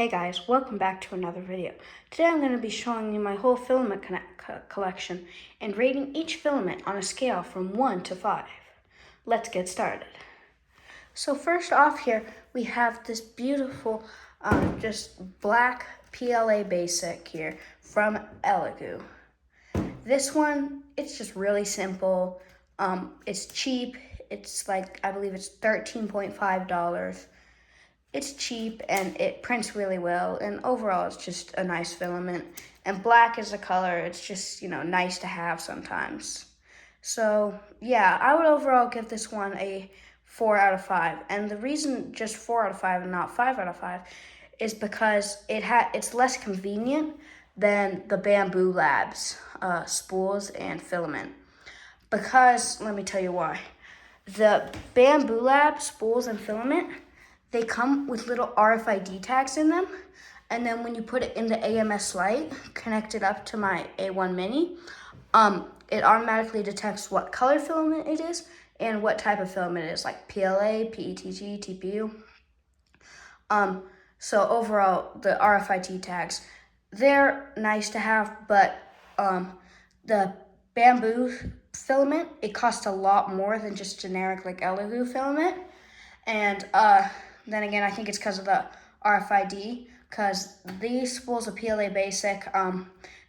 Hey guys, welcome back to another video. Today I'm going to be showing you my whole filament collection and rating each filament on a scale from 1 to 5. Let's get started. So first off here, we have this beautiful just black PLA basic here from Elegoo. This one, it's just really simple. It's cheap. It's like, I believe it's $13.5. It's cheap and it prints really well, and overall it's just a nice filament. And black is a color, it's just, nice to have sometimes. So yeah, I would overall give this one a 4 out of 5. And the reason just 4 out of 5 and not 5 out of 5 is because it's less convenient than the Bamboo Labs spools and filament. Because, let me tell you why. The Bamboo Lab spools and filament, they come with little RFID tags in them. And then when you put it in the AMS light, connected up to my A1 Mini, it automatically detects what color filament it is and what type of filament it is, like PLA, PETG, TPU. So overall, the RFID tags, they're nice to have, but the bamboo filament, it costs a lot more than just generic like Elegoo filament. And then again, I think it's because of the RFID, because these spools of PLA Basic,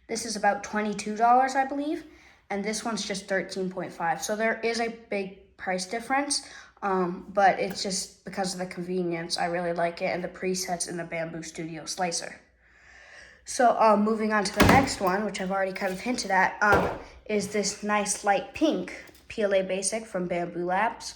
this is about $22, I believe, and this one's just $13.5. So there is a big price difference, but it's just because of the convenience. I really like it, and the presets in the Bamboo Studio Slicer. So moving on to the next one, which I've already kind of hinted at, is this nice light pink PLA Basic from Bamboo Labs.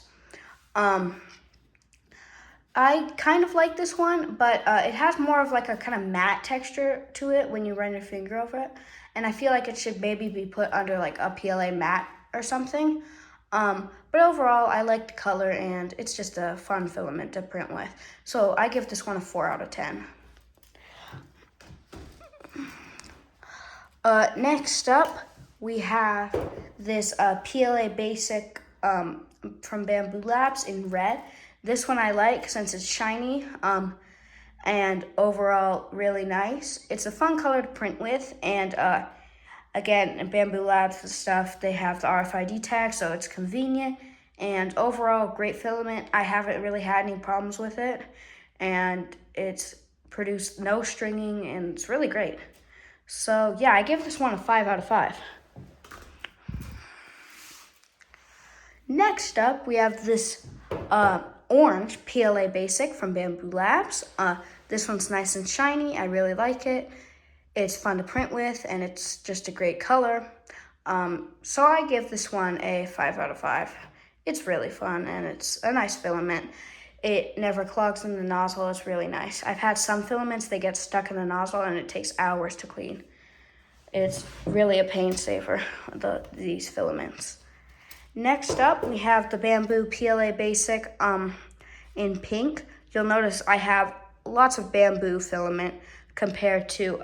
I kind of like this one, but it has more of like a kind of matte texture to it when you run your finger over it. And I feel like it should maybe be put under like a PLA matte or something. But overall, I like the color and it's just a fun filament to print with. So I give this one a 4 out of 10. Next up, we have this PLA Basic from Bamboo Labs in red. This one I like since it's shiny and overall really nice. It's a fun color to print with, and again, in Bamboo Labs stuff, they have the RFID tag, so it's convenient, and overall great filament. I haven't really had any problems with it, and it's produced no stringing, and it's really great. So yeah, I give this one a 5 out of 5. Next up, we have this orange PLA Basic from Bamboo Labs. This one's nice and shiny. I really like it. It's fun to print with, and it's just a great color. So I give this one a 5 out of 5. It's really fun, and it's a nice filament. It never clogs in the nozzle. It's really nice. I've had some filaments, they get stuck in the nozzle, and it takes hours to clean. It's really a pain saver, these filaments. Next up, we have the Bamboo PLA Basic in pink. You'll notice I have lots of bamboo filament compared to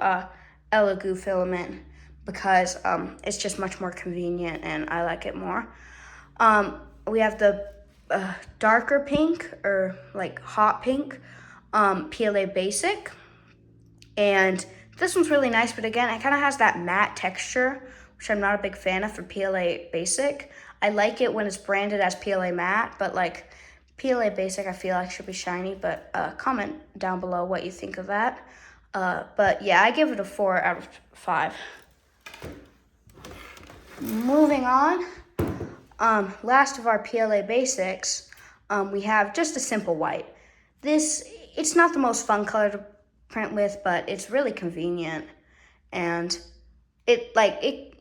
Elegoo filament because it's just much more convenient and I like it more. We have the darker pink, or like hot pink, PLA Basic. And this one's really nice, but again, it kind of has that matte texture, which I'm not a big fan of for PLA Basic. I like it when it's branded as PLA Matte, but like PLA Basic I feel like should be shiny, but comment down below what you think of that. But yeah, I give it a 4 out of 5. Moving on, last of our PLA Basics, we have just a simple white. It's not the most fun color to print with, but it's really convenient, and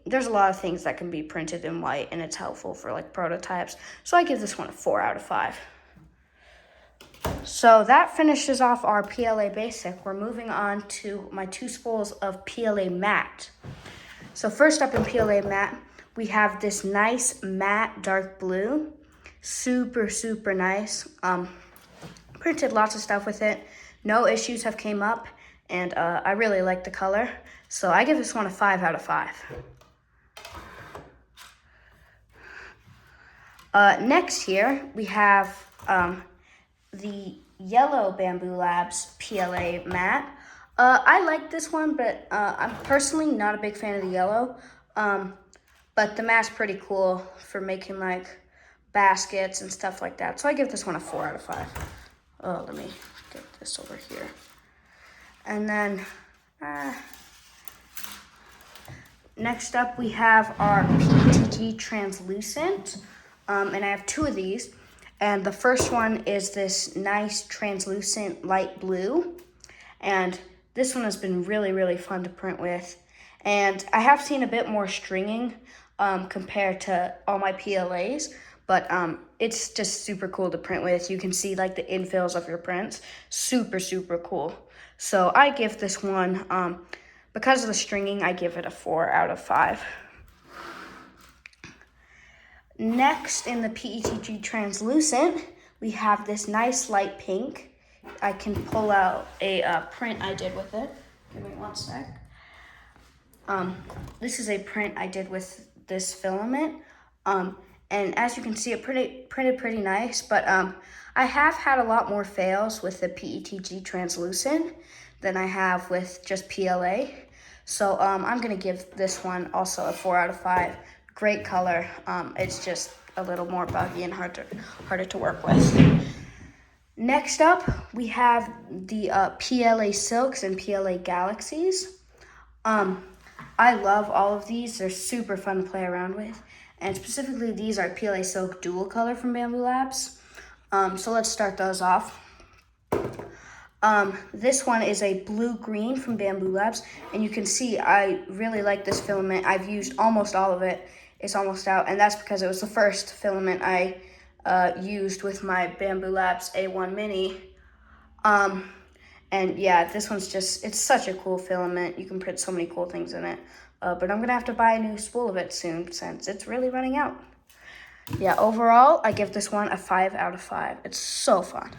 there's a lot of things that can be printed in white, and it's helpful for like prototypes. So I give this one a 4 out of 5. So that finishes off our PLA Basic. We're moving on to my 2 spools of PLA Matte. So first up in PLA Matte, we have this nice matte dark blue. Super, super nice. Printed lots of stuff with it. No issues have came up, and I really like the color. So I give this one a 5 out of 5. Next here, we have the yellow Bamboo Labs PLA Matte. I like this one, but I'm personally not a big fan of the yellow. But the mat's pretty cool for making like baskets and stuff like that. So I give this one a 4 out of 5. Oh, let me get this over here. And then next up we have our PETG translucent. And I have 2 of these. And the first one is this nice translucent light blue. And this one has been really, really fun to print with. And I have seen a bit more stringing compared to all my PLAs, but it's just super cool to print with. You can see like the infills of your prints. Super, super cool. So I give this one, because of the stringing, I give it a 4 out of 5. Next, in the PETG translucent, we have this nice light pink. I can pull out a print I did with it. Give me one sec. This is a print I did with this filament. And as you can see, it printed pretty nice, but I have had a lot more fails with the PETG translucent than I have with just PLA. So I'm gonna give this one also a 4 out of 5. Great color. It's just a little more buggy and harder to work with. Next up, we have the PLA Silks and PLA Galaxies. I love all of these. They're super fun to play around with. And specifically, these are PLA Silk Dual Color from Bamboo Labs. So let's start those off. This one is a blue-green from Bamboo Labs. And you can see I really like this filament. I've used almost all of it. It's almost out. And that's because it was the first filament I used with my Bamboo Labs A1 Mini. And yeah, this one's just, it's such a cool filament. You can print so many cool things in it. But I'm gonna have to buy a new spool of it soon since it's really running out. Yeah, overall, I give this one a 5 out of 5. It's so fun.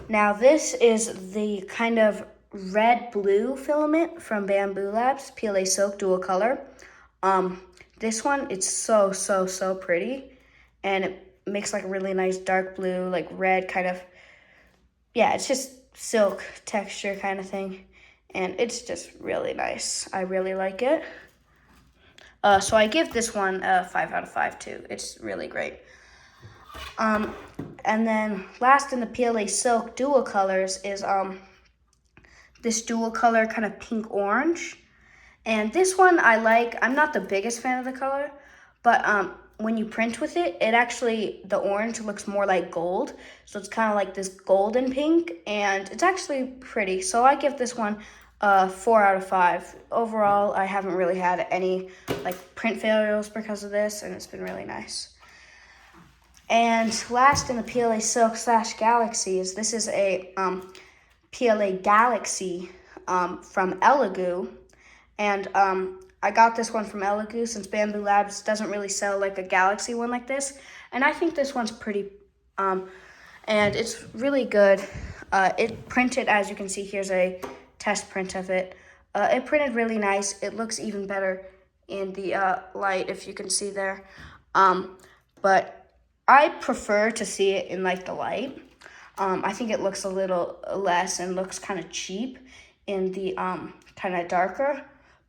Now this is the kind of red-blue filament from Bamboo Labs, PLA Silk Dual Color. This one, it's so pretty. And it makes like a really nice dark blue, like red kind of, yeah, it's just silk texture kind of thing. And it's just really nice. I really like it. So I give this one a 5 out of 5 too. It's really great. And then last in the PLA Silk Dual Colors is this dual color kind of pink orange. And this one I like. I'm not the biggest fan of the color, but when you print with it, it actually, the orange looks more like gold. So it's kind of like this golden pink, and it's actually pretty. So I give this one 4 out of 5. Overall, I haven't really had any like print failures because of this, and it's been really nice. And last in the PLA Silk / Galaxies, this is a PLA Galaxy from Elegoo. And I got this one from Elegoo since Bamboo Labs doesn't really sell like a Galaxy one like this. And I think this one's pretty, and it's really good. It printed, as you can see, here's a test print of it. It printed really nice. It looks even better in the light, if you can see there. But I prefer to see it in like the light. I think it looks a little less and looks kind of cheap in the kind of darker.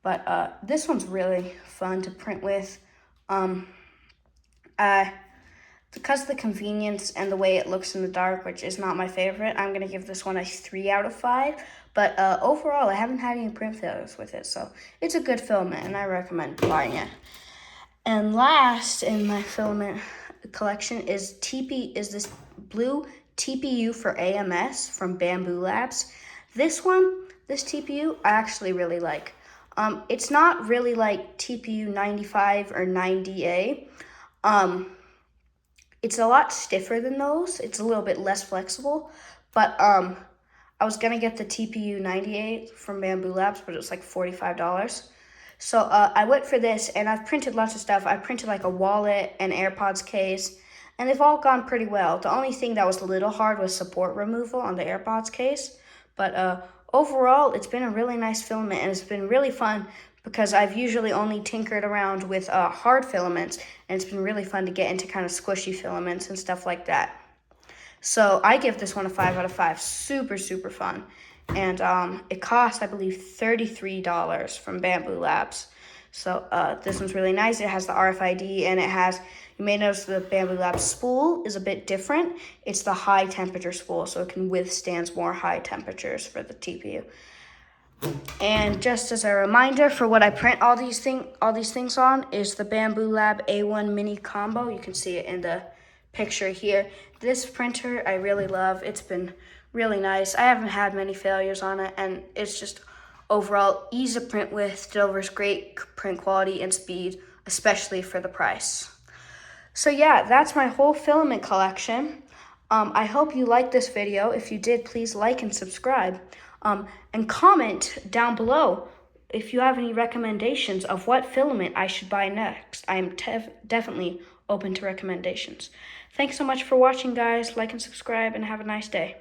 But this one's really fun to print with. Because of the convenience and the way it looks in the dark, which is not my favorite, I'm going to give this one a 3 out of 5. But overall, I haven't had any print failures with it. So it's a good filament, and I recommend buying it. And last in my filament collection is this blue TPU for AMS from Bamboo Labs. This TPU, I actually really like. It's not really like TPU 95 or 90A. It's a lot stiffer than those. It's a little bit less flexible. But I was going to get the TPU 98 from Bamboo Labs, but it was like $45. So I went for this, and I've printed lots of stuff. I printed like a wallet and AirPods case, and they've all gone pretty well. The only thing that was a little hard was support removal on the AirPods case. But overall, it's been a really nice filament, and it's been really fun because I've usually only tinkered around with hard filaments, and it's been really fun to get into kind of squishy filaments and stuff like that. So I give this one a 5 out of 5. Super fun. And it costs, I believe, $33 from Bamboo Labs. So this one's really nice. It has the RFID, and it has, you may notice the Bamboo Labs spool is a bit different. It's the high temperature spool, so it can withstand more high temperatures for the TPU. And just as a reminder, for what I print all these things on is the Bamboo Lab A1 Mini Combo. You can see it in the picture here. This printer I really love. It's been really nice. I haven't had many failures on it, and it's just overall easy to print with, delivers great print quality and speed, especially for the price. So yeah, that's my whole filament collection. I hope you liked this video. If you did, please like and subscribe. And comment down below if you have any recommendations of what filament I should buy next. I am definitely open to recommendations. Thanks so much for watching, guys. Like and subscribe, and have a nice day.